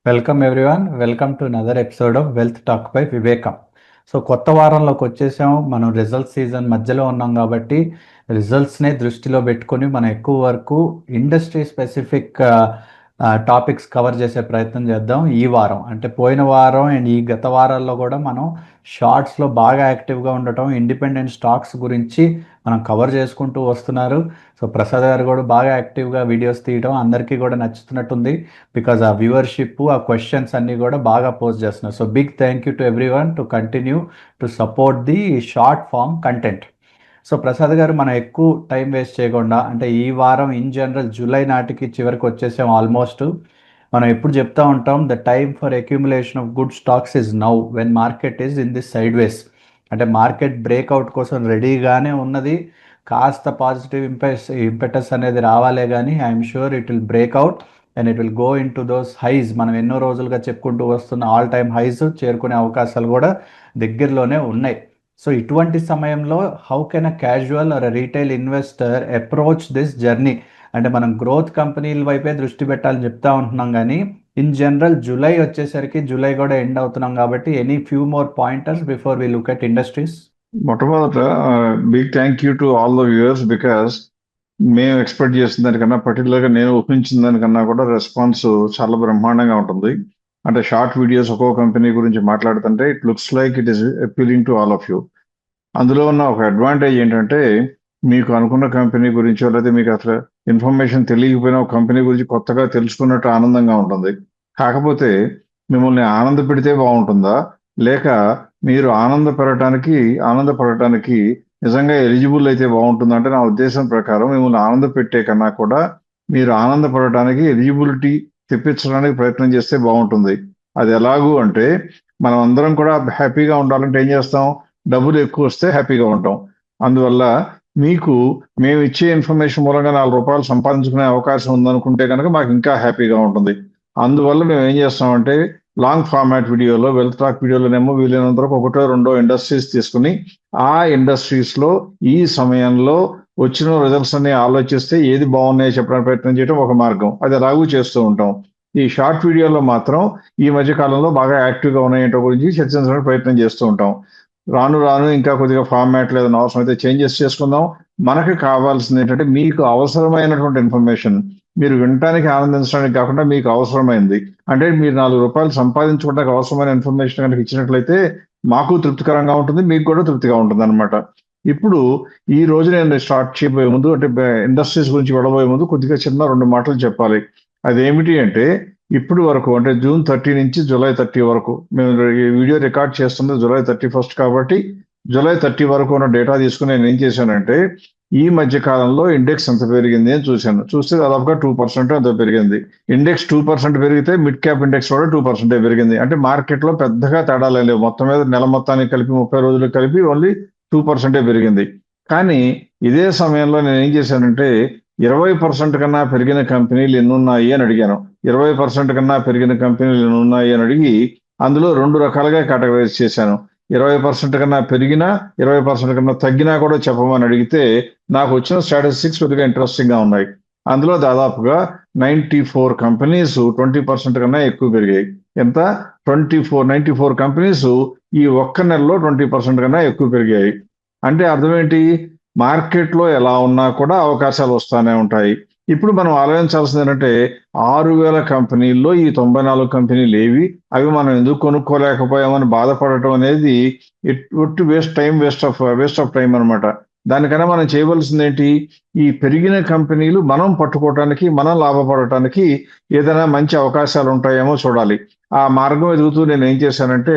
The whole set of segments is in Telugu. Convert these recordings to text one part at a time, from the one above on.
Welcome everyone. Welcome to another episode of wealth talk by వివేకం. సో కొత్త వారంలోకి వచ్చేసాము. మనం రిజల్ట్ సీజన్ మధ్యలో ఉన్నాం కాబట్టి రిజల్ట్స్నే దృష్టిలో పెట్టుకొని మనం ఎక్కువ వరకు ఇండస్ట్రీ స్పెసిఫిక్ టాపిక్స్ కవర్ చేసే ప్రయత్నం చేద్దాం. ఈ వారం అంటే పోయిన వారం అండ్ ఈ గత వారాల్లో కూడా మనం షార్ట్స్లో బాగా యాక్టివ్గా ఉండటం, ఇండిపెండెంట్ స్టాక్స్ గురించి మనం కవర్ చేసుకుంటూ వస్తున్నారు. సో ప్రసాద్ గారు కూడా బాగా యాక్టివ్గా వీడియోస్ తీయడం అందరికీ కూడా నచ్చుతున్నట్టుంది. బికాజ్ ఆ వ్యూవర్షిప్, ఆ క్వశ్చన్స్ అన్నీ కూడా బాగా పోస్ట్ చేస్తున్నారు. So big thank you to every one to continue to support the short form content. So Prasad garu, మనం ఎక్కువ టైం వేస్ట్ చేయకుండా, అంటే ఈ వారం ఇన్ జనరల్ జూలై నాటికి చివరికి వచ్చేసాం ఆల్మోస్ట్. మనం ఎప్పుడు చెప్తా ఉంటాం, the time for accumulation of good stocks is now when market is in this side వేస్. అంటే మార్కెట్ బ్రేక్అవుట్ కోసం రెడీగానే ఉన్నది. కాస్త పాజిటివ్ ఇంపెటస్ అనేది రావాలే కానీ I'm sure it will break out and it will go in to those highs. మనం ఎన్నో రోజులుగా చెప్పుకుంటూ వస్తున్న ఆల్ టైమ్ హైస్ చేరుకునే అవకాశాలు కూడా దగ్గరలోనే ఉన్నాయి. సో ఇటువంటి సమయంలో how can a casual or a retail investor approach this journey? అంటే మనం గ్రోత్ కంపెనీల వైపే దృష్టి పెట్టాలని చెప్తా ఉంటున్నాం, కానీ ఇన్ జనరల్ జూలై వచ్చేసరికి జూలై కూడా ఎండ్ అవుతున్నాం కాబట్టి any few more pointers before we look at industries. మొట్టమొదట big thank you to all the viewers, because మేము ఎక్స్పెక్ట్ చేసిన దానికన్నా, పర్టికులర్గా నేను ఊహించిన దానికన్నా కూడా రెస్పాన్స్ చాలా బ్రహ్మాండంగా ఉంటుంది. అంటే షార్ట్ వీడియోస్ ఒక్కో కంపెనీ గురించి మాట్లాడుతుంటే it looks like it is appealing to all of you. అందులో ఉన్న ఒక అడ్వాంటేజ్ ఏంటంటే, మీకు అనుకున్న కంపెనీ గురించో లేదా మీకు అసలు ఇన్ఫర్మేషన్ తెలియకపోయినా ఒక కంపెనీ గురించి కొత్తగా తెలుసుకున్నట్టు ఆనందంగా ఉంటుంది. కాకపోతే మిమ్మల్ని ఆనంద పెడితే బాగుంటుందా, లేక మీరు ఆనందపడటానికి నిజంగా ఎలిజిబుల్ అయితే బాగుంటుందంటే, నా ఉద్దేశం ప్రకారం మిమ్మల్ని ఆనంద పెట్టే కన్నా కూడా మీరు ఆనందపడటానికి ఎలిజిబిలిటీ తెప్పించడానికి ప్రయత్నం చేస్తే బాగుంటుంది. అది ఎలాగూ అంటే, మనం అందరం కూడా హ్యాపీగా ఉండాలంటే ఏం చేస్తాం? డబ్బులు ఎక్కువ వస్తే హ్యాపీగా ఉంటాం. అందువల్ల మీకు మేము ఇచ్చే ఇన్ఫర్మేషన్ మూలంగా ₹4 సంపాదించుకునే అవకాశం ఉందనుకుంటే కనుక మాకు ఇంకా హ్యాపీగా ఉంటుంది. అందువల్ల మేము ఏం చేస్తామంటే, లాంగ్ ఫార్మాట్ వీడియోలో, వెల్త్ టాక్ వీడియోలోనేమో వీలైనంత వరకు ఒకటో రెండో ఇండస్ట్రీస్ తీసుకుని ఆ ఇండస్ట్రీస్లో ఈ సమయంలో వచ్చిన రిజల్ట్స్ అన్ని ఆలోచిస్తే ఏది బాగున్నాయో చెప్పడానికి ప్రయత్నం చేయడం ఒక మార్గం. అది ఎలాగూ చేస్తూ ఉంటాం. ఈ షార్ట్ వీడియోలో మాత్రం ఈ మధ్య కాలంలో బాగా యాక్టివ్గా ఉన్నాయంటో గురించి చర్చించడానికి ప్రయత్నం చేస్తూ ఉంటాం. రాను రాను ఇంకా కొద్దిగా ఫార్మాట్ ఏదైనా అవసరం అయితే చేంజెస్ చేసుకుందాం. మనకు కావాల్సింది ఏంటంటే, మీకు అవసరమైనటువంటి ఇన్ఫర్మేషన్ మీరు వినటానికి ఆనందించడానికి కాకుండా మీకు అవసరమైంది, అంటే మీరు ₹4 సంపాదించుకోవడానికి అవసరమైన ఇన్ఫర్మేషన్ కనుక ఇచ్చినట్లయితే మాకు తృప్తికరంగా ఉంటుంది, మీకు కూడా తృప్తిగా ఉంటుంది అనమాట. ఇప్పుడు ఈ రోజు నేను స్టార్ట్ చేయబోయే ముందు, అంటే ఇండస్ట్రీస్ గురించి వెళ్ళబోయే ముందు కొద్దిగా చిన్న 2 మాటలు చెప్పాలి. అదేమిటి అంటే, ఇప్పుడు వరకు అంటే జూన్ 30 నుంచి జూలై 30 వరకు, మేము ఈ వీడియో రికార్డ్ చేస్తుంది జూలై 31 కాబట్టి జూలై 30 వరకు ఉన్న డేటా తీసుకుని నేను ఏం చేశానంటే, ఈ మధ్య కాలంలో ఇండెక్స్ ఎంత పెరిగింది అని చూశాను. చూస్తే దాదాపుగా 2% ఎంతో పెరిగింది. ఇండెక్స్ 2% పెరిగితే మిడ్ క్యాప్ ఇండెక్స్ కూడా 2% పెరిగింది. అంటే మార్కెట్లో పెద్దగా తేడాలు లేవు. మొత్తం మీద నెల మొత్తానికి కలిపి 30 రోజులకు కలిపి ఓన్లీ 2% పెరిగింది. కానీ ఇదే సమయంలో నేను ఏం చేశానంటే, 20% కన్నా పెరిగిన కంపెనీలు ఎన్నున్నాయి అని అడిగాను. 20% కన్నా పెరిగిన కంపెనీలు ఎన్నున్నాయి అని అడిగి అందులో 2 రకాలుగా కేటగరైజ్ చేశాను. 20% కన్నా పెరిగినా, 20% కన్నా తగ్గినా కూడా చెప్పమని అడిగితే నాకు వచ్చిన స్టాటిస్టిక్స్ కొద్దిగా ఇంట్రెస్టింగ్ గా ఉన్నాయి. అందులో దాదాపుగా 94 కంపెనీస్ 20% కన్నా ఎక్కువ పెరిగాయి. ఎంత? 94 కంపెనీస్ ఈ ఒక్క నెలలో 20% కన్నా ఎక్కువ పెరిగాయి. అంటే అర్థం ఏంటి? మార్కెట్లో ఎలా ఉన్నా కూడా అవకాశాలు వస్తూనే ఉంటాయి. ఇప్పుడు మనం ఆలోచించాల్సింది ఏంటంటే, 6,000 కంపెనీల్లో ఈ 94 కంపెనీలు ఏవి, అవి మనం ఎందుకు కొనుక్కోలేకపోయామని బాధపడటం అనేది వేస్ట్ ఆఫ్ టైం అనమాట. దానికన్నా మనం చేయవలసింది ఏంటి? ఈ పెరిగిన కంపెనీలు మనం పట్టుకోవటానికి, మనం లాభపడటానికి ఏదైనా మంచి అవకాశాలు ఉంటాయేమో చూడాలి. ఆ మార్గం ఎదుగుతూ నేను ఏం చేశానంటే,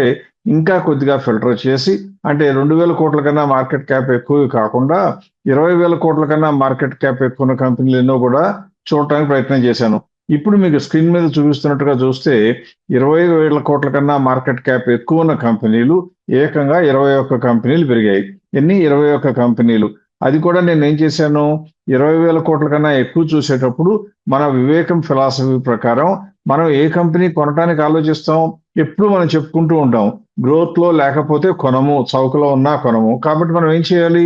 ఇంకా కొద్దిగా ఫిల్టర్ చేసి, అంటే 2,000 కోట్ల కన్నా మార్కెట్ క్యాప్ ఎక్కువ కాకుండా 20,000 కోట్ల కన్నా మార్కెట్ క్యాప్ ఎక్కువ ఉన్న కంపెనీలు ఎన్నో కూడా చూడటానికి ప్రయత్నం చేశాను. ఇప్పుడు మీకు స్క్రీన్ మీద చూపిస్తున్నట్టుగా చూస్తే 20,000 కోట్ల కన్నా మార్కెట్ క్యాప్ ఎక్కువ ఉన్న కంపెనీలు ఏకంగా 21 కంపెనీలు పెరిగాయి. ఎన్ని? 21 కంపెనీలు. అది కూడా నేను ఏం చేశాను, 20,000 కోట్ల కన్నా ఎక్కువ చూసేటప్పుడు మన వివేకం ఫిలాసఫీ ప్రకారం మనం ఏ కంపెనీ కొనడానికి ఆలోచిస్తాం? ఎప్పుడు మనం చెప్పుకుంటూ ఉంటాం, గ్రోత్ లో లేకపోతే కొనము, చౌకలో ఉన్నా కొనము. కాబట్టి మనం ఏం చేయాలి?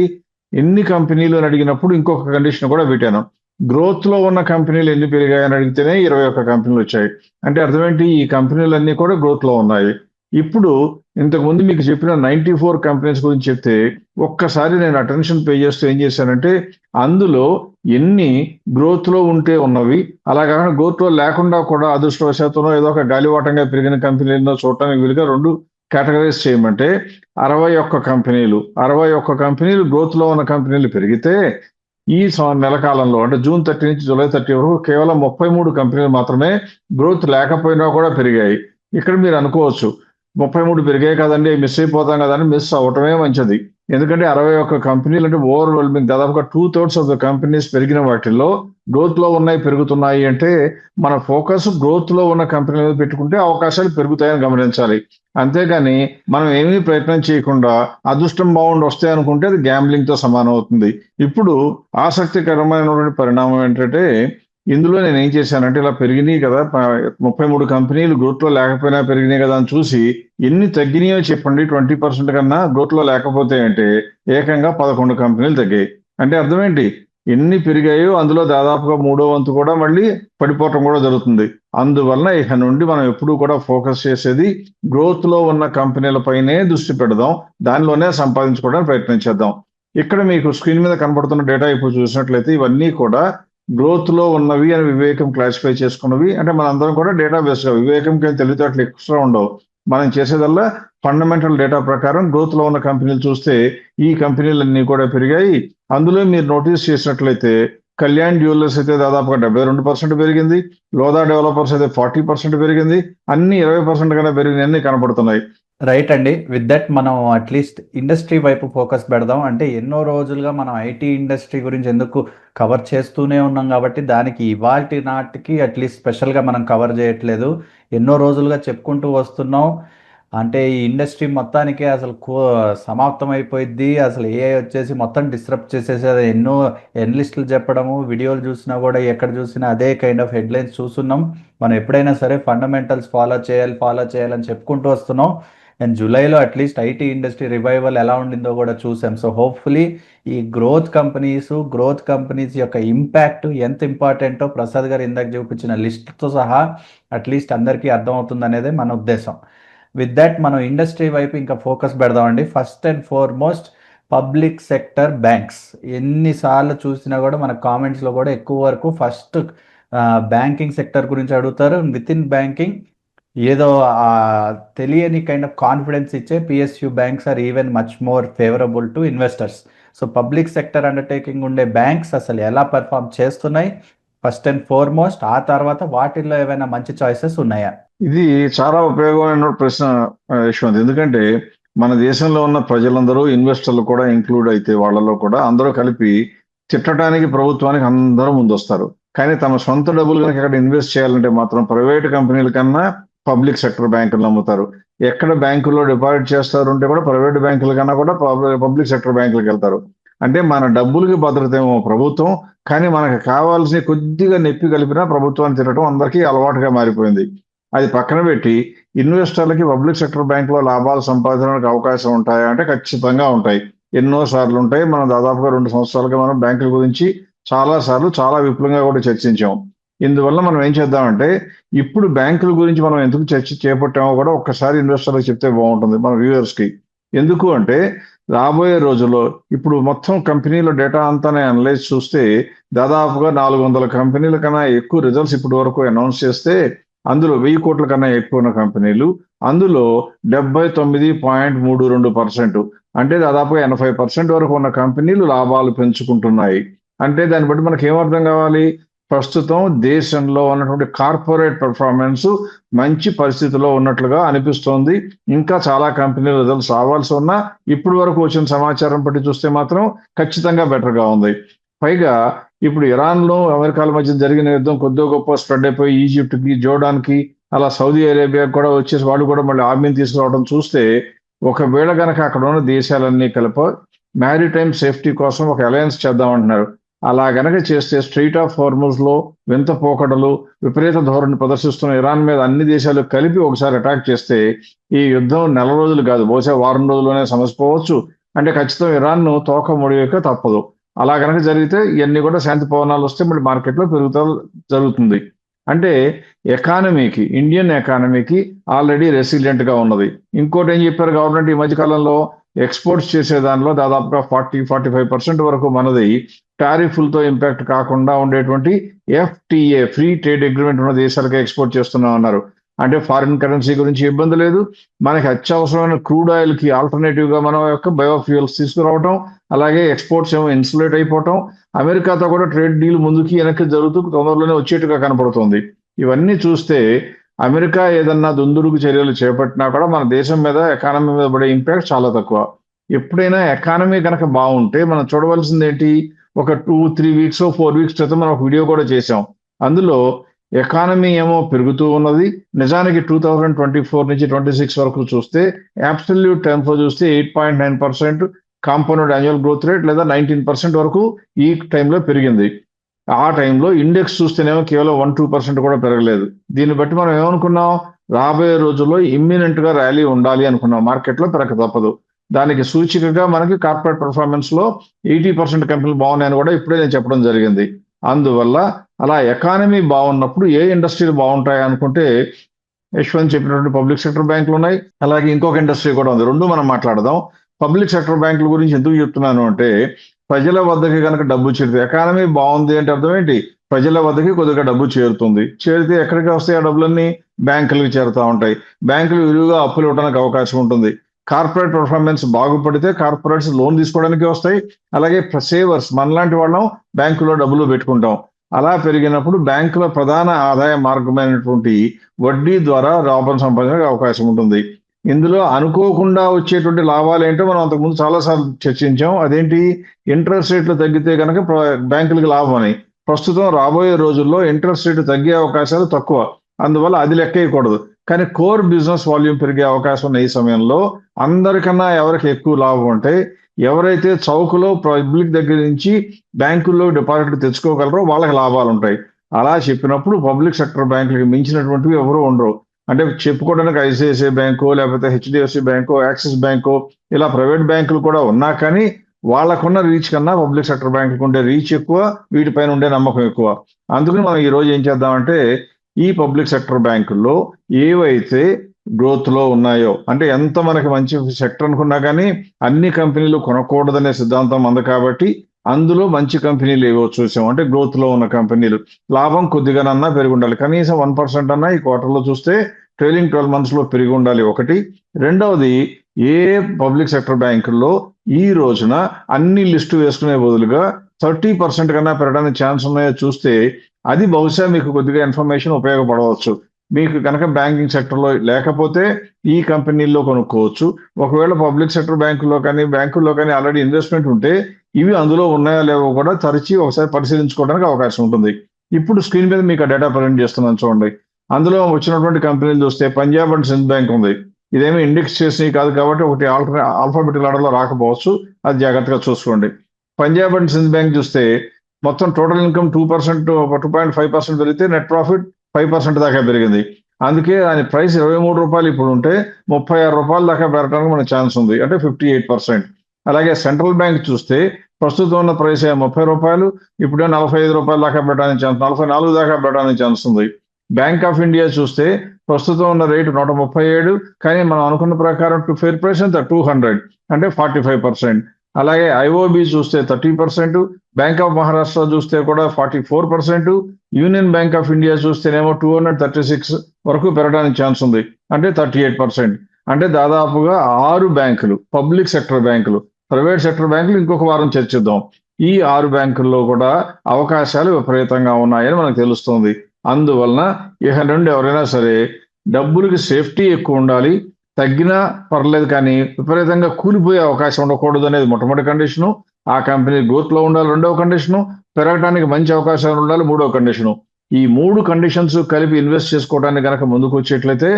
ఎన్ని కంపెనీలు అని అడిగినప్పుడు ఇంకొక కండిషన్ కూడా పెట్టాను. గ్రోత్ లో ఉన్న కంపెనీలు ఎన్ని పెరిగాయని అడిగితేనే 21 కంపెనీలు వచ్చాయి. అంటే అర్థం ఏంటి? ఈ కంపెనీలన్నీ కూడా గ్రోత్ లో ఉన్నాయి. ఇప్పుడు ఇంతకు ముందు మీకు చెప్పిన 94 కంపెనీస్ గురించి చెప్తే ఒక్కసారి నేను అటెన్షన్ పే చేస్తూ ఏం చేశానంటే అందులో ఎన్ని గ్రోత్ లో ఉంటే ఉన్నవి, అలా కాకుండా గ్రోత్ లో లేకుండా కూడా అదృష్టవశాత్తు ఏదో ఒక గాలివాటంగా పెరిగిన కంపెనీలను చూడటానికి వీలుగా 2 కేటగరైజ్ చేయమంటే 61 కంపెనీలు గ్రోత్ లో ఉన్న కంపెనీలు పెరిగితే ఈ నెల కాలంలో అంటే జూన్ 30 నుంచి జూలై 30 వరకు కేవలం 33 కంపెనీలు మాత్రమే గ్రోత్ లేకపోయినా కూడా పెరిగాయి. ఇక్కడ మీరు అనుకోవచ్చు 33 పెరిగాయి కదండి, మిస్ అయిపోతాం కదండి. మిస్ అవటమే మంచిది. ఎందుకంటే 61 కంపెనీలు అంటే ఓవర్వెల్మింగ్, దాదాపుగా 2/3 ఆఫ్ ద కంపెనీస్ పెరిగిన వాటిల్లో గ్రోత్ లో ఉన్నాయి, పెరుగుతున్నాయి అంటే మన ఫోకస్ గ్రోత్ లో ఉన్న కంపెనీల మీద పెట్టుకుంటే అవకాశాలు పెరుగుతాయని గమనించాలి. అంతేగాని మనం ఏమీ ప్రయత్నం చేయకుండా అదృష్టం బాగుండి వస్తాయి అనుకుంటే అది గ్యాంబ్లింగ్ తో సమానం అవుతుంది. ఇప్పుడు ఆసక్తికరమైనటువంటి పరిణామం ఏంటంటే ఇందులో నేను ఏం చేశానంటే ఇలా పెరిగినాయి కదా, 33 కంపెనీలు గ్రోత్ లో లేకపోయినా పెరిగినాయి కదా అని చూసి ఎన్ని తగ్గినాయో చెప్పండి. 20% కన్నా గ్రోత్ లో లేకపోతే అంటే ఏకంగా 11 కంపెనీలు తగ్గాయి. అంటే అర్థం ఏంటి? ఎన్ని పెరిగాయో అందులో దాదాపుగా 3వ వంతు కూడా మళ్ళీ పడిపోవటం కూడా జరుగుతుంది. అందువలన ఇక నుండి మనం ఎప్పుడూ కూడా ఫోకస్ చేసేది గ్రోత్ లో ఉన్న కంపెనీల పైనే దృష్టి పెడదాం, దానిలోనే సంపాదించుకోవడానికి ప్రయత్నం చేద్దాం. ఇక్కడ మీకు స్క్రీన్ మీద కనబడుతున్న డేటా ఇప్పుడు చూసినట్లయితే ఇవన్నీ కూడా గ్రోత్ లో ఉన్నవి అని వివేకం క్లాసిఫై చేసుకున్నవి. అంటే మనందరం కూడా డేటాబేస్ గా, వివేకంకి తెలివితేటలు ఎక్స్ట్రా ఉండవు. మనం చేసేదల్లా ఫండమెంటల్ డేటా ప్రకారం గ్రోత్ లో ఉన్న కంపెనీలు చూస్తే ఈ కంపెనీలన్నీ కూడా పెరిగాయి. అందులో మీరు నోటీస్ చేసినట్లయితే కళ్యాణ్ జ్యువెలర్స్ అయితే దాదాపుగా 72% పెరిగింది, లోదా డెవలపర్స్ అయితే 40% పెరిగింది, అన్ని 20% కన్నా పెరిగిన అన్ని కనపడుతున్నాయి. రైట్ అండి. విత్ దట్ మనం అట్లీస్ట్ ఇండస్ట్రీ వైపు ఫోకస్ పెడదాం. అంటే ఎన్నో రోజులుగా మనం ఐటీ ఇండస్ట్రీ గురించి ఎందుకు కవర్ చేస్తూనే ఉన్నాం కాబట్టి దానికి ఇవాల్టి నాటికి అట్లీస్ట్ స్పెషల్గా మనం కవర్ చేయట్లేదు. ఎన్నో రోజులుగా చెప్పుకుంటూ వస్తున్నాం. అంటే ఈ ఇండస్ట్రీ మొత్తానికి అసలు సమాప్తం అయిపోయింది. అసలు ఏఐ వచ్చేసి మొత్తం డిస్టర్బ్ చేసేసి ఎన్నో ఎనలిస్టులు చెప్పడము, వీడియోలు చూసినా కూడా ఎక్కడ చూసినా అదే కైండ్ ఆఫ్ హెడ్లైన్స్ చూస్తున్నాం. మనం ఎప్పుడైనా సరే ఫండమెంటల్స్ ఫాలో చేయాలని చెప్పుకుంటూ వస్తున్నాం. అండ్ జూలైలో అట్లీస్ట్ ఐటీ ఇండస్ట్రీ రివైవల్ ఎలా ఉండిందో కూడా చూసాం. సో హోప్ఫుల్లీ ఈ గ్రోత్ కంపెనీస్ యొక్క ఇంపాక్ట్ ఎంత ఇంపార్టెంటో ప్రసాద్ గారు ఇందాక చూపించిన లిస్ట్తో సహా అట్లీస్ట్ అందరికీ అర్థమవుతుంది అనేదే మన ఉద్దేశం. విత్ దట్ మనం ఇండస్ట్రీ వైపు ఇంకా ఫోకస్ పెడదామండి. First and foremost public sector banks. ఎన్నిసార్లు చూసినా కూడా మన కామెంట్స్లో కూడా ఎక్కువ వరకు ఫస్ట్ బ్యాంకింగ్ సెక్టర్ గురించి అడుగుతారు. విత్ ఇన్ బ్యాంకింగ్ ఏదో తెలియని కైండ్ ఆఫ్ కాన్ఫిడెన్స్ ఇచ్చే PSU banks are even much more favourable to investors. So public sector undertaking ఉండే బ్యాంక్స్ అసలు ఎలా పెర్ఫామ్ చేస్తున్నాయి ఫస్ట్ అండ్ ఫార్మోస్ట్, ఆ తర్వాత వాటిల్లో ఏమైనా మంచి చాయిసెస్ ఉన్నాయా? ఇది చాలా ఉపయోగమైన ప్రశ్న యశ్వంత్. ఎందుకంటే మన దేశంలో ఉన్న ప్రజలందరూ ఇన్వెస్టర్లు కూడా ఇంక్లూడ్ అయితే వాళ్ళలో కూడా అందరూ కలిపి తిట్టడానికి ప్రభుత్వానికి అందరూ ముందొస్తారు. కానీ తమ సొంత డబ్బులు కనుక ఎక్కడ ఇన్వెస్ట్ చేయాలంటే మాత్రం ప్రైవేట్ కంపెనీల కన్నా పబ్లిక్ సెక్టర్ బ్యాంకులు నమ్ముతారు. ఎక్కడ బ్యాంకుల్లో డిపాజిట్ చేస్తారు అంటే కూడా ప్రైవేట్ బ్యాంకుల కన్నా కూడా పబ్లిక్ సెక్టర్ బ్యాంకులకు వెళ్తారు. అంటే మన డబ్బులకి భద్రత ఏమో ప్రభుత్వం, కానీ మనకు కావాల్సిన కొద్దిగా నొప్పి కలిపినా ప్రభుత్వాన్ని తిరగడం అందరికీ అలవాటుగా మారిపోయింది. అది పక్కన పెట్టి ఇన్వెస్టర్లకి పబ్లిక్ సెక్టర్ బ్యాంకులో లాభాలు సంపాదించడానికి అవకాశం ఉంటాయా అంటే ఖచ్చితంగా ఉంటాయి. ఎన్నో సార్లు ఉంటాయి. మనం దాదాపుగా 2 సంవత్సరాలుగా మనం బ్యాంకుల గురించి చాలా సార్లు చాలా విపులంగా కూడా చర్చించాం. ఇందువల్ల మనం ఏం చేద్దామంటే ఇప్పుడు బ్యాంకుల గురించి మనం ఎందుకు చర్చ చేపట్టామో కూడా ఒక్కసారి ఇన్వెస్టర్లకు చెప్తే బాగుంటుంది మన వ్యూవర్స్ కి. ఎందుకు అంటే రాబోయే రోజుల్లో ఇప్పుడు మొత్తం కంపెనీల డేటా అంతా అనలైజ్ చూస్తే దాదాపుగా 400 కంపెనీల కన్నా ఎక్కువ రిజల్ట్స్ ఇప్పటి వరకు అనౌన్స్ చేస్తే అందులో 1000 కోట్ల కన్నా ఎక్కువ ఉన్న కంపెనీలు, అందులో 79.32%, అంటే దాదాపుగా 80% వరకు ఉన్న కంపెనీలు లాభాలు పెంచుకుంటున్నాయి. అంటే దాన్ని బట్టి మనకి ఏమర్థం కావాలి? ప్రస్తుతం దేశంలో ఉన్నటువంటి కార్పొరేట్ పెర్ఫార్మెన్స్ మంచి పరిస్థితిలో ఉన్నట్లుగా అనిపిస్తోంది. ఇంకా చాలా కంపెనీల రిజల్ట్స్ రావాల్సి ఉన్నా ఇప్పటి వరకు వచ్చిన సమాచారం బట్టి చూస్తే మాత్రం ఖచ్చితంగా బెటర్గా ఉంది. పైగా ఇప్పుడు ఇరాన్లో అమెరికాల మధ్య జరిగిన యుద్ధం కొద్దిగా గొప్ప స్ప్రెడ్ అయిపోయి ఈజిప్ట్కి, జోర్డాన్కి, అలా సౌదీ అరేబియా కూడా వచ్చేసి వాళ్ళు కూడా మళ్ళీ ఆర్మీని తీసుకురావడం చూస్తే ఒకవేళ కనుక అక్కడ ఉన్న దేశాలన్నీ కలిప మ్యారిటైమ్ సేఫ్టీ కోసం ఒక అలయన్స్ చేద్దామంటున్నారు. అలా గనక చేస్తే స్ట్రెయిట్ ఆఫ్ హార్మజ్ లో వింత పోకడలు, విపరీత ధోరణి ప్రదర్శిస్తున్న ఇరాన్ మీద అన్ని దేశాలు కలిపి ఒకసారి అటాక్ చేస్తే ఈ యుద్ధం నెల రోజులు కాదు, బహుశా వారం రోజుల్లోనే సమసిపోవచ్చు. అంటే ఖచ్చితంగా ఇరాన్ ను తోక ముడియక తప్పదు. అలా కనుక జరిగితే ఇవన్నీ కూడా శాంతి పవనాలు వస్తే మళ్ళీ మార్కెట్లో పెరుగుదల జరుగుతుంది. అంటే ఇండియన్ ఎకానమీకి ఆల్రెడీ రెసిలియంట్ గా ఉన్నది. ఇంకోటి ఏం చెప్పారు గవర్నమెంట్ ఈ మధ్య కాలంలో, ఎక్స్పోర్ట్స్ చేసే దానిలో దాదాపుగా 40-45% వరకు మనది టారిఫ్లతో ఇంపాక్ట్ కాకుండా ఉండేటువంటి FTA ఫ్రీ ట్రేడ్ అగ్రిమెంట్ ఉన్న దేశాలకే ఎక్స్పోర్ట్ చేస్తున్నాం అన్నారు. అంటే ఫారిన్ కరెన్సీ గురించి ఇబ్బంది లేదు, మనకి అత్యవసరమైన క్రూడ్ ఆయిల్ కి ఆల్టర్నేటివ్ గా మనం యొక్క బయోఫ్యూయల్స్ తీసుకురావటం, అలాగే ఎక్స్పోర్ట్స్ ఏమో ఇన్సులేట్ అయిపోవటం, అమెరికాతో కూడా ట్రేడ్ డీల్ ముందుకి వెనక్కి జరుగుతూ తొందరలోనే వచ్చేట్టుగా కనపడుతుంది. ఇవన్నీ చూస్తే అమెరికా ఏదన్నా దుందుడుకు చర్యలు చేపట్టినా కూడా మన దేశం మీద, ఎకానమీ మీద పడే ఇంపాక్ట్ చాలా తక్కువ. ఎప్పుడైనా ఎకానమీ కనుక బాగుంటే మనం చూడవలసింది ఏంటి, ఒక 2-3 వీక్స్ 4 వీక్స్ క్రితం మనం ఒక వీడియో కూడా చేసాం. అందులో ఎకానమీ ఏమో పెరుగుతూ ఉన్నది, నిజానికి 2024 నుంచి 26 వరకు చూస్తే అబ్సల్యూట్ టర్మ్స్ లో చూస్తే 8.9% కాంపౌండెడ్ యాన్యువల్ గ్రోత్ రేట్, లేదా 19% వరకు ఈ టైంలో పెరిగింది. ఆ టైంలో ఇండెక్స్ చూస్తేనేమో కేవలం 1-2% కూడా పెరగలేదు. దీన్ని బట్టి మనం ఏమనుకున్నాం, రాబోయే రోజుల్లో ఇమ్మినెంట్ గా ర్యాలీ ఉండాలి అనుకున్నాం, మార్కెట్లో పెరగ తప్పదు. దానికి సూచికగా మనకి కార్పొరేట్ పర్ఫార్మెన్స్ లో 80% కంపెనీలు బాగున్నాయని కూడా ఇప్పుడే నేను చెప్పడం జరిగింది. అందువల్ల అలా ఎకానమీ బాగున్నప్పుడు ఏ ఇండస్ట్రీలు బాగుంటాయి అనుకుంటే, యశ్వంత్ చెప్పినటువంటి పబ్లిక్ సెక్టర్ బ్యాంకులు ఉన్నాయి, అలాగే ఇంకొక ఇండస్ట్రీ కూడా ఉంది. రెండు మనం మాట్లాడదాం. పబ్లిక్ సెక్టర్ బ్యాంకుల గురించి ఎందుకు చెప్తున్నాను అంటే, ప్రజల వద్దకి కనుక డబ్బు చేరితే, ఎకానమీ బాగుంది అంటే అర్థం ఏంటి, ప్రజల వద్దకి కొద్దిగా డబ్బు చేరుతుంది. చేరితే ఎక్కడికి వస్తాయి ఆ డబ్బులన్నీ, బ్యాంకులకు చేరుతూ ఉంటాయి. బ్యాంకులు విలువగా అప్పులు ఇవ్వడానికి అవకాశం ఉంటుంది. కార్పొరేట్ పర్ఫార్మెన్స్ బాగుపడితే కార్పొరేట్స్ లోన్ తీసుకోవడానికి వస్తాయి. అలాగే సేవర్స్ మనలాంటి వాళ్ళం బ్యాంకులో డబ్బులు పెట్టుకుంటాం. అలా పెరిగినప్పుడు బ్యాంకుల ప్రధాన ఆదాయ మార్గమైనటువంటి వడ్డీ ద్వారా లాభం సంపాదించడానికి అవకాశం ఉంటుంది. ఇందులో అనుకోకుండా వచ్చేటువంటి లాభాలు ఏంటో మనం అంతకుముందు చాలాసార్లు చర్చించాం. అదేంటి, ఇంట్రెస్ట్ రేట్లు తగ్గితే కనుక బ్యాంకులకి లాభం అని. ప్రస్తుతం రాబోయే రోజుల్లో ఇంట్రెస్ట్ రేటు తగ్గే అవకాశాలు తక్కువ, అందువల్ల అది లెక్కేయకూడదు. కానీ కోర్ బిజినెస్ వాల్యూమ్ పెరిగే అవకాశం ఉన్న ఈ సమయంలో అందరికన్నా ఎవరికి ఎక్కువ లాభం అంటే, ఎవరైతే చౌకలో పబ్లిక్ దగ్గర నుంచి బ్యాంకుల్లో డిపాజిట్లు తెచ్చుకోగలరో వాళ్ళకి లాభాలు ఉంటాయి. అలా చెప్పినప్పుడు పబ్లిక్ సెక్టర్ బ్యాంకులకి మించినటువంటివి ఎవరు ఉండరు. అంటే చెప్పుకోవడానికి ఐసిఐసిఐ బ్యాంకు, లేకపోతే HDFC బ్యాంకు, యాక్సిస్ బ్యాంకు, ఇలా ప్రైవేట్ బ్యాంకులు కూడా ఉన్నా కానీ వాళ్ళకున్న రీచ్ కన్నా పబ్లిక్ సెక్టర్ బ్యాంకులకు ఉండే రీచ్ ఎక్కువ, వీటిపైన ఉండే నమ్మకం ఎక్కువ. అందుకని మనం ఈ రోజు ఏం చేద్దామంటే, ఈ పబ్లిక్ సెక్టర్ బ్యాంకుల్లో ఏవైతే గ్రోత్ లో ఉన్నాయో, అంటే ఎంత మనకి మంచి సెక్టర్ అనుకున్నా కానీ అన్ని కంపెనీలు కొనకూడదనే సిద్ధాంతం ఉంది కాబట్టి, అందులో మంచి కంపెనీలు ఏవో చూసాం. అంటే గ్రోత్ లో ఉన్న కంపెనీలు లాభం కొద్దిగానన్నా పెరిగి ఉండాలి, కనీసం 1% అన్నా ఈ క్వార్టర్లో చూస్తే ట్రైలింగ్ 12 months లో పెరిగి ఉండాలి ఒకటి. రెండవది, ఏ పబ్లిక్ సెక్టర్ బ్యాంకుల్లో ఈ రోజున అన్ని లిస్టు వేసుకునే బదులుగా 30% కన్నా పెరగడానికి ఛాన్స్ ఉన్నాయో చూస్తే, అది బహుశా మీకు కొద్దిగా ఇన్ఫర్మేషన్ ఉపయోగపడవచ్చు. మీకు కనుక బ్యాంకింగ్ సెక్టర్లో లేకపోతే ఈ కంపెనీల్లో కొనుక్కోవచ్చు. ఒకవేళ పబ్లిక్ సెక్టర్ బ్యాంకుల్లో కానీ ఆల్రెడీ ఇన్వెస్ట్మెంట్ ఉంటే ఇవి అందులో ఉన్నాయో లేవో కూడా తరచి ఒకసారి పరిశీలించుకోవడానికి అవకాశం ఉంటుంది. ఇప్పుడు స్క్రీన్ మీద మీకు ఆ డేటా ప్రజెంట్ చేస్తున్నాను చూడండి. అందులో వచ్చినటువంటి కంపెనీలు చూస్తే పంజాబ్ అండ్ సింధ్ బ్యాంక్ ఉంది. ఇదేమీ ఇండెక్స్ చేసినవి కాదు కాబట్టి ఒకటి ఆల్ఫాబెటికల్ ఆర్డర్లో రాకపోవచ్చు, అది జాగ్రత్తగా చూసుకోండి. పంజాబ్ అండ్ సింధ్ బ్యాంక్ చూస్తే మొత్తం టోటల్ ఇన్కమ్ 2.5% పెరిగితే నెట్ ప్రాఫిట్ 5% దాకా పెరిగింది. అందుకే దాని ప్రైస్ 23 రూపాయలు ఇప్పుడు ఉంటే 36 రూపాయల దాకా పెరగడానికి మనకు ఛాన్స్ ఉంది, అంటే 58%. అలాగే సెంట్రల్ బ్యాంక్ చూస్తే ప్రస్తుతం ఉన్న ప్రైస్ 30 రూపాయలు, ఇప్పుడే 45 రూపాయల దాకా పెట్టడానికి ఛాన్స్, 44 దాకా పెట్టడానికి ఛాన్స్ ఉంది. బ్యాంక్ ఆఫ్ ఇండియా చూస్తే ప్రస్తుతం ఉన్న రేటు 137, కానీ మనం అనుకున్న ప్రకారం ఫేర్ ప్రైస్ ఎంత 200, అంటే 45%. అలాగే IOB చూస్తే 30%, బ్యాంక్ ఆఫ్ మహారాష్ట్ర చూస్తే కూడా 44%, యూనియన్ బ్యాంక్ ఆఫ్ ఇండియా చూస్తేనేమో 236 వరకు పెరగడానికి ఛాన్స్ ఉంది, అంటే 38%. అంటే దాదాపుగా 6 బ్యాంకులు, పబ్లిక్ సెక్టర్ బ్యాంకులు, ప్రైవేట్ సెక్టర్ బ్యాంకులు ఇంకొక వారం చర్చిద్దాం, ఈ 6 బ్యాంకుల్లో కూడా అవకాశాలు విపరీతంగా ఉన్నాయని మనకు తెలుస్తుంది. అందువలన ఇక నుండి ఎవరైనా సరే డబ్బులకి సేఫ్టీ ఎక్కువ ఉండాలి, తగ్గినా పర్లేదు కానీ విపరీతంగా కూలిపోయే అవకాశం ఉండకూడదు అనేది మొట్టమొదటి కండిషను. ఆ కంపెనీ గ్రోత్ లో ఉండాలి రెండవ కండిషను, పెరగడానికి మంచి అవకాశాలు ఉండాలి మూడవ కండిషను. ఈ 3 కండిషన్స్ కలిపి ఇన్వెస్ట్ చేసుకోవడానికి కనుక ముందుకు వచ్చేట్లయితే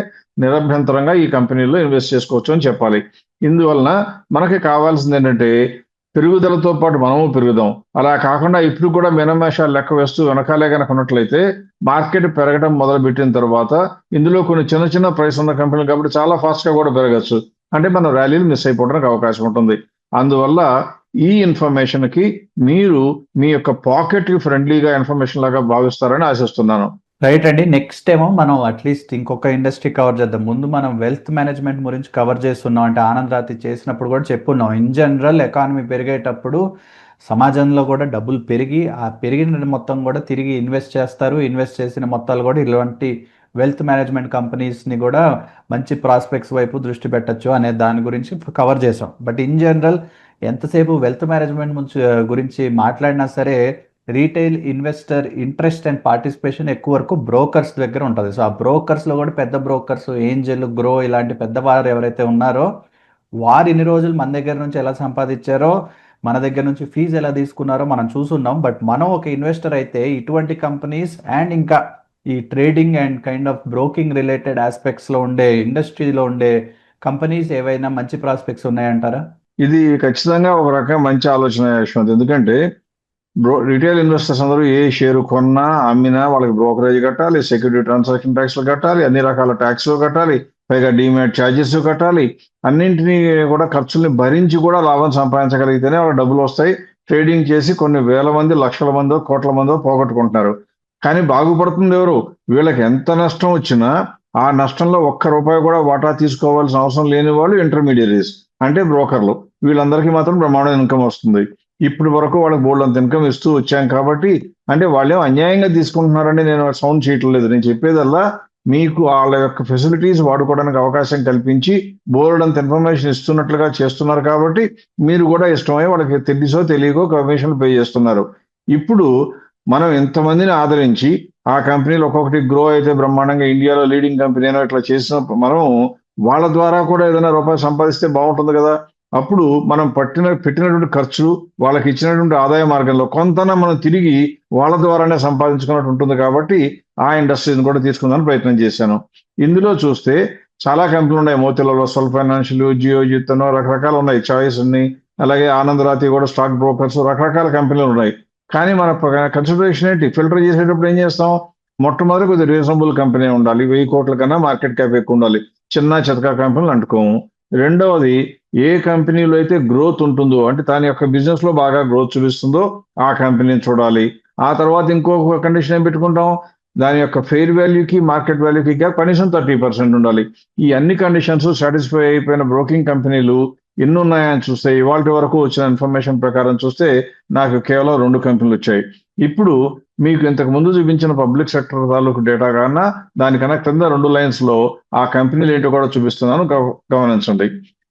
నిరభ్యంతరంగా ఈ కంపెనీలో ఇన్వెస్ట్ చేసుకోవచ్చు అని చెప్పాలి. ఇందువలన మనకి కావాల్సింది ఏంటంటే, పెరుగుదలతో పాటు మనము పెరుగుదాం. అలా కాకుండా ఇప్పుడు కూడా మినమేషాలు లెక్క వేస్తూ వెనకాలే కనుక ఉన్నట్లయితే మార్కెట్ పెరగడం మొదలుపెట్టిన తర్వాత ఇందులో కొన్ని చిన్న చిన్న ప్రైస్ ఉన్న కంపెనీలు కాబట్టి చాలా ఫాస్ట్ గా కూడా పెరగచ్చు, అంటే మనం ర్యాలీలు మిస్ అయిపోవడానికి అవకాశం ఉంటుంది. అందువల్ల ఈ ఇన్ఫర్మేషన్ కి మీరు మీ యొక్క పాకెట్ కి ఫ్రెండ్లీగా ఇన్ఫర్మేషన్ లాగా భావిస్తారని ఆశిస్తున్నాను. రైట్ అండి. నెక్స్ట్ ఏమో మనం అట్లీస్ట్ ఇంకొక ఇండస్ట్రీ కవర్ చేద్దాం. ముందు మనం వెల్త్ మేనేజ్మెంట్ గురించి కవర్ చేస్తున్నాం. అంటే ఆనంద్ రాతి చేసినప్పుడు కూడా చెప్పున్నాం. ఇన్ జనరల్ ఎకానమీ పెరిగేటప్పుడు సమాజంలో కూడా డబ్బులు పెరిగి ఆ పెరిగిన మొత్తం కూడా తిరిగి ఇన్వెస్ట్ చేస్తారు. ఇన్వెస్ట్ చేసిన మొత్తాలు కూడా ఇలాంటి వెల్త్ మేనేజ్మెంట్ కంపెనీస్ని కూడా మంచి ప్రాస్పెక్ట్స్ వైపు దృష్టి పెట్టచ్చు అనే దాని గురించి కవర్ చేసాం. బట్ ఇన్ జనరల్ ఎంతసేపు వెల్త్ మేనేజ్మెంట్ గురించి మాట్లాడినా సరే retail investor interest and participation ఎక్కువ వరకు బ్రోకర్స్ దగ్గర ఉంటుంది. సో ఆ బ్రోకర్స్లో కూడా పెద్ద బ్రోకర్స్, ఏంజల్, గ్రో ఇలాంటి పెద్దవారు ఎవరైతే ఉన్నారో వారు ఇన్ని రోజులు మన దగ్గర నుంచి ఎలా సంపాదించారో, మన దగ్గర నుంచి ఫీజు ఎలా తీసుకున్నారో మనం చూస్తున్నాం. బట్ మనం ఒక ఇన్వెస్టర్ అయితే ఇటువంటి కంపెనీస్ అండ్ ఇంకా ఈ trading and kind of broking related ఆస్పెక్ట్స్లో ఉండే ఇండస్ట్రీలో ఉండే కంపెనీస్ ఏవైనా మంచి ప్రాస్పెక్ట్స్ ఉన్నాయంటారా? ఇది ఖచ్చితంగా ఒక రకం మంచి ఆలోచన యశ్వంత్. ఎందుకంటే రిటైల్ ఇన్వెస్టర్స్ అందరూ ఏ షేరు కొన్నా అమ్మినా వాళ్ళకి బ్రోకరేజ్ కట్టాలి, సెక్యూరిటీ ట్రాన్సాక్షన్ ట్యాక్స్లు కట్టాలి, అన్ని రకాల ట్యాక్స్లు కట్టాలి, పైగా డిమాట్ ఛార్జెస్ కట్టాలి. అన్నింటినీ కూడా ఖర్చుల్ని భరించి కూడా లాభం సంపాదించగలిగితేనే వాళ్ళకి డబ్బులు వస్తాయి. ట్రేడింగ్ చేసి కొన్ని వేల మంది, లక్షల మందో, కోట్ల మందో పోగొట్టుకుంటున్నారు. కానీ బాగుపడుతుంది ఎవరు? వీళ్ళకి ఎంత నష్టం వచ్చినా ఆ నష్టంలో ఒక్క రూపాయి కూడా వాటా తీసుకోవాల్సిన అవసరం లేని వాళ్ళు ఇంటర్మీడియరీస్, అంటే బ్రోకర్లు. వీళ్ళందరికీ మాత్రం బ్రహ్మాండ ఇన్కమ్ వస్తుంది. ఇప్పుడు వరకు వాళ్ళకి బోల్డ్ అంత ఇన్కమ్ ఇస్తూ వచ్చాం కాబట్టి, అంటే వాళ్ళేం అన్యాయంగా తీసుకుంటున్నారండి నేను సౌండ్ చేయటం లేదు. నేను చెప్పేదల్లా మీకు వాళ్ళ యొక్క ఫెసిలిటీస్ వాడుకోవడానికి అవకాశం కల్పించి బోల్డ్ అంత ఇన్ఫర్మేషన్ ఇస్తున్నట్లుగా చేస్తున్నారు కాబట్టి మీరు కూడా ఇష్టమై వాళ్ళకి తెలుసో తెలియకో కమిషన్లు పే చేస్తున్నారు. ఇప్పుడు మనం ఎంతమందిని ఆదరించి ఆ కంపెనీలు ఒక్కొక్కటి గ్రో అయితే బ్రహ్మాండంగా ఇండియాలో లీడింగ్ కంపెనీ అయినా ఇట్లా చేసినప్పుడు మనం వాళ్ళ ద్వారా కూడా ఏదైనా రూపాయి సంపాదిస్తే బాగుంటుంది కదా. అప్పుడు మనం పెట్టినటువంటి ఖర్చు, వాళ్ళకి ఇచ్చినటువంటి ఆదాయ మార్గంలో కొంతన మనం తిరిగి వాళ్ళ ద్వారానే సంపాదించుకున్నట్టు ఉంటుంది. కాబట్టి ఆ ఇండస్ట్రీని కూడా తీసుకుందానికి ప్రయత్నం చేశాను. ఇందులో చూస్తే చాలా కంపెనీలు ఉన్నాయి. మోతిలాల్ ఒస్వాల్ ఫైనాన్షియల్, జియోజిత్ అనో రకరకాలు ఉన్నాయి. చాయిస్ అన్ని, అలాగే ఆనంద్ రాతి కూడా స్టాక్ బ్రోకర్స్, రకరకాల కంపెనీలు ఉన్నాయి. కానీ మన కన్సిడరేషన్ ఏంటి? ఫిల్టర్ చేసేటప్పుడు ఏం చేస్తాం? మొట్టమొదటి కొద్దిగా రీజనబుల్ కంపెనీ ఉండాలి, 1000 కోట్ల కన్నా మార్కెట్ క్యాప్ ఎక్కువ ఉండాలి. చిన్న చితకా కంపెనీలు అంటుకోము. రెండవది, ఏ కంపెనీలో అయితే గ్రోత్ ఉంటుందో, అంటే దాని యొక్క బిజినెస్ లో బాగా గ్రోత్ చూపిస్తుందో ఆ కంపెనీని చూడాలి. ఆ తర్వాత ఇంకొక కండిషన్ ఏం పెట్టుకుంటాం? దాని యొక్క ఫెయిర్ వాల్యూకి మార్కెట్ వాల్యూకి గ్యాప్ కనీసం 30% ఉండాలి. ఈ అన్ని కండిషన్స్ సాటిస్ఫై అయిపోయిన బ్రోకింగ్ కంపెనీలు ఎన్ని ఉన్నాయని చూస్తే, ఇవాళ వరకు వచ్చిన ఇన్ఫర్మేషన్ ప్రకారం చూస్తే నాకు కేవలం 2 కంపెనీలు వచ్చాయి. ఇప్పుడు మీకు ఇంతకు ముందు చూపించిన పబ్లిక్ సెక్టర్ తాలూకు డేటా కన్నా దానికన్నా కింద 2 లైన్స్ లో ఆ కంపెనీలు ఏంటో కూడా చూపిస్తున్నాను, గమనించండి.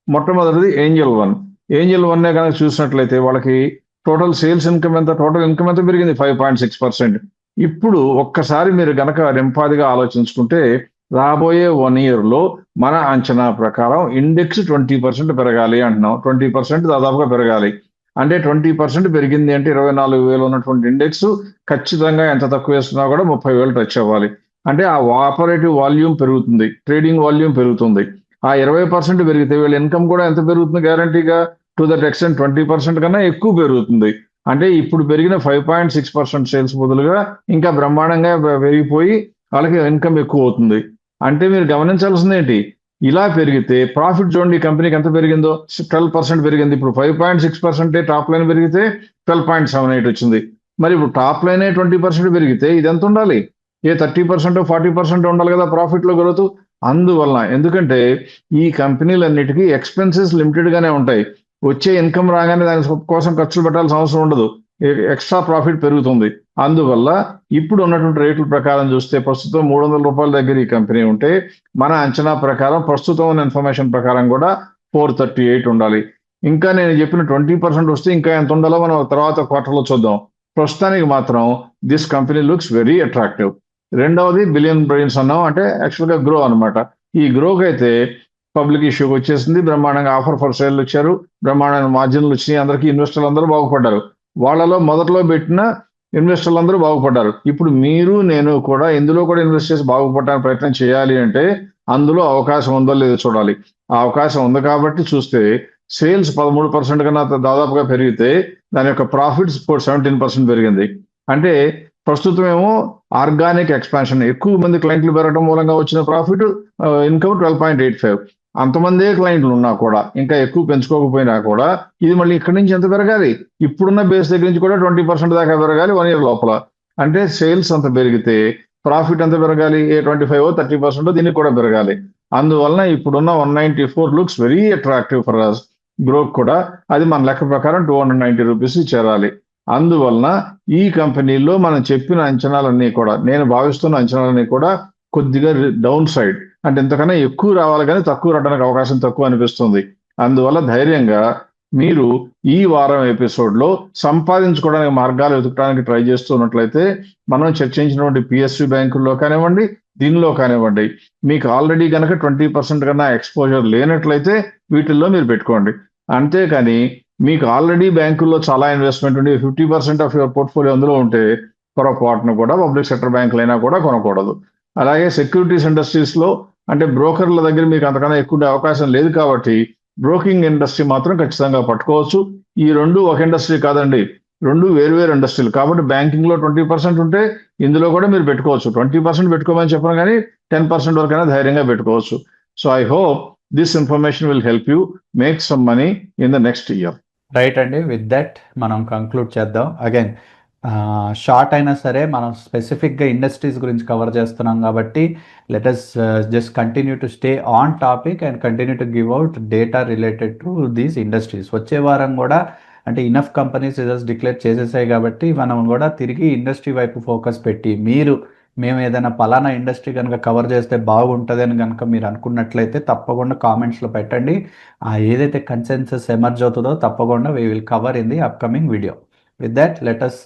మొట్టమొదటిది ఏంజల్ వన్. ఏంజల్ వన్ కనుక చూసినట్లయితే వాళ్ళకి టోటల్ సేల్స్ ఇన్కమ్ ఎంత, టోటల్ ఇన్కమ్ ఎంత పెరిగింది? 5.6%. ఇప్పుడు ఒక్కసారి మీరు గనక రెంపాదిగా ఆలోచించుకుంటే రాబోయే 1 year లో మన అంచనా ప్రకారం ఇండెక్స్ 20% పెరగాలి అంటున్నాం. 20% దాదాపుగా పెరగాలి. అంటే 20% పెరిగింది అంటే 24,000 ఉన్నటువంటి ఇండెక్స్ ఖచ్చితంగా ఎంత తక్కువ వేస్తున్నా కూడా 30,000 టచ్ అవ్వాలి. అంటే ఆ ఆపరేటివ్ వాల్యూమ్ పెరుగుతుంది, ట్రేడింగ్ వాల్యూమ్ పెరుగుతుంది. ఆ 20% పెరిగితే వీళ్ళ ఇన్కమ్ కూడా ఎంత పెరుగుతుంది? గ్యారంటీగా టు దట్ ఎక్స్టెంట్ 20% కన్నా ఎక్కువ పెరుగుతుంది. అంటే ఇప్పుడు పెరిగిన 5.6% సేల్స్ బదులుగా ఇంకా బ్రహ్మాండంగా పెరిగిపోయి వాళ్ళకి ఇన్కమ్ ఎక్కువ అవుతుంది. అంటే మీరు గమనించాల్సింది ఏంటి? ఇలా పెరిగితే ప్రాఫిట్ చూడండి, ఈ కంపెనీకి ఎంత పెరిగిందో, 12% పెరిగింది. ఇప్పుడు 5.6% టాప్ లైన్ పెరిగితే 12.78 వచ్చింది. మరి ఇప్పుడు టాప్ లైనే 20% పెరిగితే ఇది ఎంత ఉండాలి? ఏ 30% 40% ఉండాలి కదా ప్రాఫిట్ లో గ్రోత్. అందువలన, ఎందుకంటే ఈ కంపెనీలన్నిటికీ ఎక్స్పెన్సెస్ లిమిటెడ్ గానే ఉంటాయి. వచ్చే ఇన్కమ్ రాగానే దాని కోసం ఖర్చులు పెట్టాల్సిన అవసరం ఉండదు, ఎక్స్ట్రా ప్రాఫిట్ పెరుగుతుంది. అందువల్ల ఇప్పుడు ఉన్నటువంటి రేట్ల ప్రకారం చూస్తే ప్రస్తుతం 300 రూపాయల దగ్గర ఈ కంపెనీ ఉంటే మన అంచనా ప్రకారం ప్రస్తుతం ఉన్న ఇన్ఫర్మేషన్ ప్రకారం కూడా 438 ఉండాలి. ఇంకా నేను చెప్పిన 20% వస్తే ఇంకా ఎంత ఉండాలో మనం తర్వాత క్వార్టర్లో చూద్దాం. ప్రస్తుతానికి మాత్రం this company looks very attractive. రెండవది బిలియన్ బ్రెయిన్స్ అన్నాం, అంటే యాక్చువల్గా గ్రో అనమాట. ఈ గ్రోకి అయితే పబ్లిక్ ఇష్యూకి వచ్చేసింది, బ్రహ్మాండంగా ఆఫర్ ఫర్ సేల్ ఇచ్చారు, బ్రహ్మాండంగా మార్జిన్లు వచ్చినాయి, అందరికీ ఇన్వెస్టర్లు అందరూ బాగుపడ్డారు. వాళ్ళలో మొదట్లో పెట్టిన ఇన్వెస్టర్లు అందరూ బాగుపడ్డారు. ఇప్పుడు మీరు నేను కూడా ఇందులో కూడా ఇన్వెస్ట్ చేసి బాగుపడడానికి ప్రయత్నం చేయాలి అంటే అందులో అవకాశం ఉందో లేదో చూడాలి. ఆ అవకాశం ఉంది కాబట్టి చూస్తే సేల్స్ 13% కన్నా దాదాపుగా పెరిగితే దాని యొక్క ప్రాఫిట్స్ 17% పెరిగింది. అంటే ప్రస్తుతం ఏమో ఆర్గానిక్ ఎక్స్పాన్షన్, ఎక్కువ మంది క్లయింట్లు పెరగడం మూలంగా వచ్చిన ప్రాఫిట్ ఇన్కమ్ 12.85. అంతమందే క్లయింట్లు ఉన్నా కూడా ఇంకా ఎక్కువ పెంచుకోకపోయినా కూడా ఇది మళ్ళీ ఇక్కడి నుంచి ఎంత పెరగాలి? ఇప్పుడున్న బేస్ దగ్గర నుంచి కూడా 20% దాకా పెరగాలి 1 ఇయర్ లోపల. అంటే సేల్స్ అంత పెరిగితే ప్రాఫిట్ ఎంత పెరగాలి? ఏ 25 30% దీనికి కూడా పెరగాలి. అందువలన ఇప్పుడున్న 194 looks very attractive for us. Growth కూడా అది మన లెక్క ప్రకారం 290 రూపీస్ చేరాలి. అందువలన ఈ కంపెనీలో మనం చెప్పిన అంచనాలన్నీ కూడా, నేను భావిస్తున్న అంచనాలన్నీ కూడా కొద్దిగా డౌన్ సైడ్, అంటే ఇంతకన్నా ఎక్కువ రావాలి కానీ తక్కువ రావడానికి అవకాశం తక్కువ అనిపిస్తుంది. అందువల్ల ధైర్యంగా మీరు ఈ వారం ఎపిసోడ్లో సంపాదించుకోవడానికి మార్గాలు వెతకడానికి ట్రై చేస్తున్నట్లయితే మనం చర్చించినటువంటి పిఎస్యు బ్యాంకుల్లో కానివ్వండి, దీనిలో కానివ్వండి, మీకు ఆల్రెడీ కనుక 20% కన్నా ఎక్స్పోజర్ లేనట్లయితే వీటిల్లో మీరు పెట్టుకోండి. అంతేకాని మీకు ఆల్రెడీ బ్యాంకుల్లో చాలా ఇన్వెస్ట్మెంట్ ఉండి 50% ఆఫ్ యువర్ పోర్ట్ఫోలియో అందులో ఉంటే పొరపాటును కూడా పబ్లిక్ సెక్టర్ బ్యాంకులైనా కూడా కొనకూడదు. అలాగే సెక్యూరిటీస్ ఇండస్ట్రీస్లో అంటే బ్రోకర్ల దగ్గర మీకు అంతకన్నా ఎక్కువ ఉండే అవకాశం లేదు కాబట్టి బ్రోకింగ్ ఇండస్ట్రీ మాత్రం ఖచ్చితంగా పట్టుకోవచ్చు. ఈ రెండు ఒక ఇండస్ట్రీ కాదండి, రెండు వేరు ఇండస్ట్రీలు కాబట్టి బ్యాంకింగ్లో 20% ఉంటే ఇందులో కూడా మీరు పెట్టుకోవచ్చు. 20% పెట్టుకోమని చెప్పను కానీ 10% వరకైనా ధైర్యంగా పెట్టుకోవచ్చు. So I hope this information will help you make some money in the next year. Right అండి, విత్ దట్ మనం కంక్లూడ్ చేద్దాం. అగైన్ షార్ట్ అయినా సరే మనం స్పెసిఫిక్గా ఇండస్ట్రీస్ గురించి కవర్ చేస్తున్నాం కాబట్టి let us just continue to stay on topic and continue to give out data related to these industries. వచ్చే వారం కూడా అంటే ఇనఫ్ కంపెనీస్ రిజల్ట్స్ డిక్లేర్ చేసేసాయి కాబట్టి మనం కూడా తిరిగి ఇండస్ట్రీ వైపు ఫోకస్ పెట్టి మేము ఏదైనా పలానా ఇండస్ట్రీ కనుక కవర్ చేస్తే బాగుంటుంది అని కనుక మీరు అనుకున్నట్లయితే తప్పకుండా కామెంట్స్లో పెట్టండి. ఏదైతే కన్సెన్సస్ ఎమర్జ్ అవుతుందో తప్పకుండా we will cover in the upcoming video. With that, let us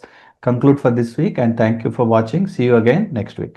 conclude for this week and thank you for watching. See you again next week.